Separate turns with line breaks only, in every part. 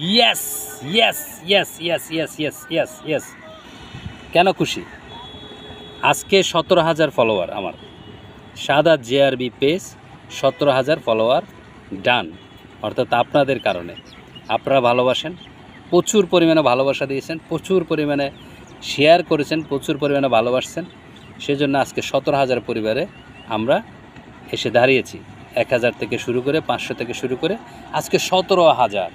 Yes yes yes yes yes yes yes yes. কেন খুশি? আজকে 17,000 ফলোয়ার আমার Saadat JRB page, 17,000 follower done. অর্থাৎ আপনাদের কারণে, আপনারা ভালোবাসেন, প্রচুর পরিমাণে ভালোবাসা দিয়েছেন, প্রচুর পরিমাণে শেয়ার করেছেন, প্রচুর পরিমাণে ভালোবাসছেন। সেজন্য আজকে 17,000 পরিবারে আমরা এসে দাঁড়িয়েছি। 1,000 থেকে শুরু করে 500 থেকে শুরু করে আজকে 17,000।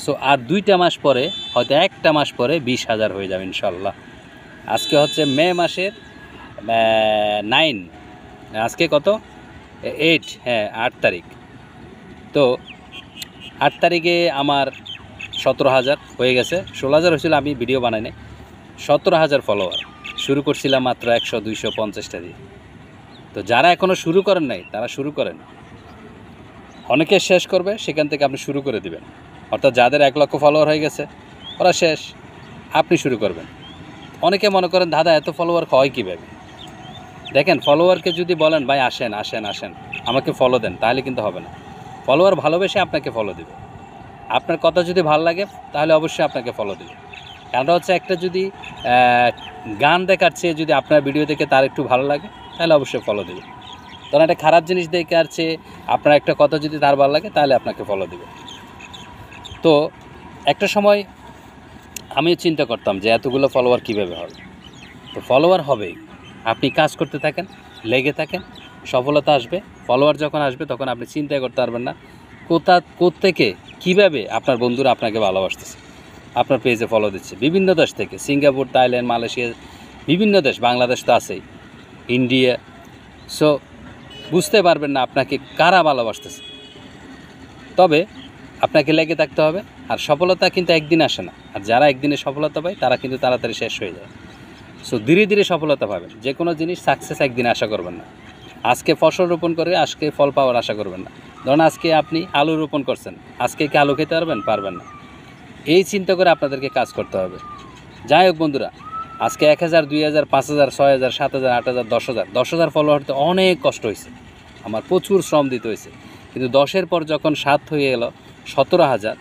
সো আর 2টা মাস পরে, হয়তো 1টা মাস পরে 20,000 হয়ে যাবে ইনশাল্লাহ। আজকে হচ্ছে মে মাসের 9, আজকে কত 8, হ্যাঁ 8 তারিখ। তো 8 তারিখে আমার 17,000 হয়ে গেছে। 16,000 হয়েছিল, আমি ভিডিও বানাই নাই। 17,000 ফলোয়ার। শুরু করছিলাম মাত্র 100, 200, 50টা দিয়ে। তো যারা এখনও শুরু করেন নাই তারা শুরু করেন। অনেকে শেষ করবে, সেখান থেকে আপনি শুরু করে দিবেন। অর্থাৎ যাদের 1 লক্ষ ফলোয়ার হয়ে গেছে ওরা শেষ, আপনি শুরু করবেন। অনেকে মনে করেন দাদা এত ফলোয়ার হয় কীভাবে? দেখেন, ফলোয়ারকে যদি বলেন ভাই আসেন আসেন আসেন আমাকে ফলো দেন, তাহলে কিন্তু হবে না। ফলোয়ার ভালোবেসে আপনাকে ফলো দেবে। আপনার কথা যদি ভালো লাগে তাহলে অবশ্যই আপনাকে ফলো দেবে। কারণটা হচ্ছে, একটা যদি গান দেখার চেয়ে যদি আপনার ভিডিও দেখে তার একটু ভালো লাগে তাহলে অবশ্যই ফলো দেবে। তখন একটা খারাপ জিনিস দেখে আর চেয়ে আপনার একটা কথা যদি তার ভালো লাগে তাহলে আপনাকে ফলো দেবে। তো একটা সময় আমিও চিন্তা করতাম যে এতগুলো ফলোয়ার কীভাবে হবে। তো ফলোয়ার হবেই, আপনি কাজ করতে থাকেন, লেগে থাকেন, সফলতা আসবে। ফলোয়ার যখন আসবে তখন আপনি চিন্তা করতে পারবেন না কোত্থেকে কীভাবে আপনার বন্ধুরা আপনাকে ভালোবাসতেছে, আপনার পেজে ফলো দিচ্ছে বিভিন্ন দেশ থেকে, সিঙ্গাপুর, থাইল্যান্ড, মালয়েশিয়া, বিভিন্ন দেশ, বাংলাদেশ তো আছেই, ইন্ডিয়া। সো বুঝতে পারবেন না আপনাকে কারা ভালোবাসতেছে। তবে আপনাকে লেগে থাকতে হবে। আর সফলতা কিন্তু একদিন আসে না। আর যারা একদিনে সফলতা পায় তারা কিন্তু তাড়াতাড়ি শেষ হয়ে যায়। সো ধীরে ধীরে সফলতা পাবেন। যে কোনো জিনিস সাকসেস একদিনে আশা করবেন না। আজকে ফসল রোপণ করে আজকে ফল পাওয়ার আশা করবেন না। ধরুন আজকে আপনি আলু রোপণ করছেন, আজকে কি আলু খেতে পারবেন না। এই চিন্তা করে আপনাদেরকে কাজ করতে হবে। যাই হোক বন্ধুরা, আজকে 1,000, 2,000, 5,000, 6,000, 7,000, 8,000, 10,000, 10,000 ফলোয়ার হতে অনেক কষ্ট হয়েছে, আমার প্রচুর শ্রম দিতে হয়েছে। কিন্তু 10-এর পর যখন 7 হয়ে গেল, 17,000,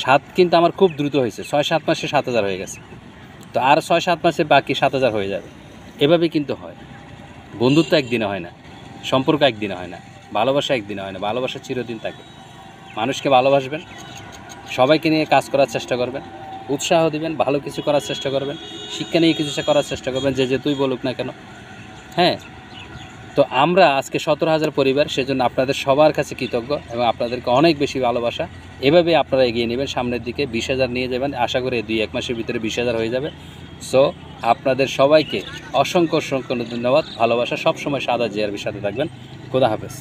7 কিন্তু আমার খুব দ্রুত হয়েছে। 6-7 মাসে 7,000 হয়ে গেছে। তো আর 6-7 মাসে বাকি 7,000 হয়ে যাবে। এভাবেই কিন্তু হয়। বন্ধুত্ব একদিনে হয় না, সম্পর্ক একদিনে হয় না, ভালোবাসা একদিনে হয় না। ভালোবাসা চিরদিন থাকে। মানুষকে ভালোবাসবেন, সবাইকে নিয়ে কাজ করার চেষ্টা করবেন, উৎসাহ দিবেন, ভালো কিছু করার চেষ্টা করবেন, শিক্ষা নিয়ে কিছু করার চেষ্টা করবেন, যে তুই বলুক না কেন। হ্যাঁ, তো আমরা আজকে 17,000 পরিবার, সেজন্য আপনাদের সবার কাছে কৃতজ্ঞ এবং আপনাদেরকে অনেক বেশি ভালোবাসা। এভাবে আপনারা এগিয়ে নেবেন সামনের দিকে, 20,000 নিয়ে যাবেন। আশা করি 2-1 মাসের ভিতরে 20,000 হয়ে যাবে। সো আপনাদের সবাইকে অসংখ্য অসংখ্য ধন্যবাদ, ভালোবাসা। সবসময় সাদা জেআরবির সাথে থাকবেন। খোদা হাফেজ।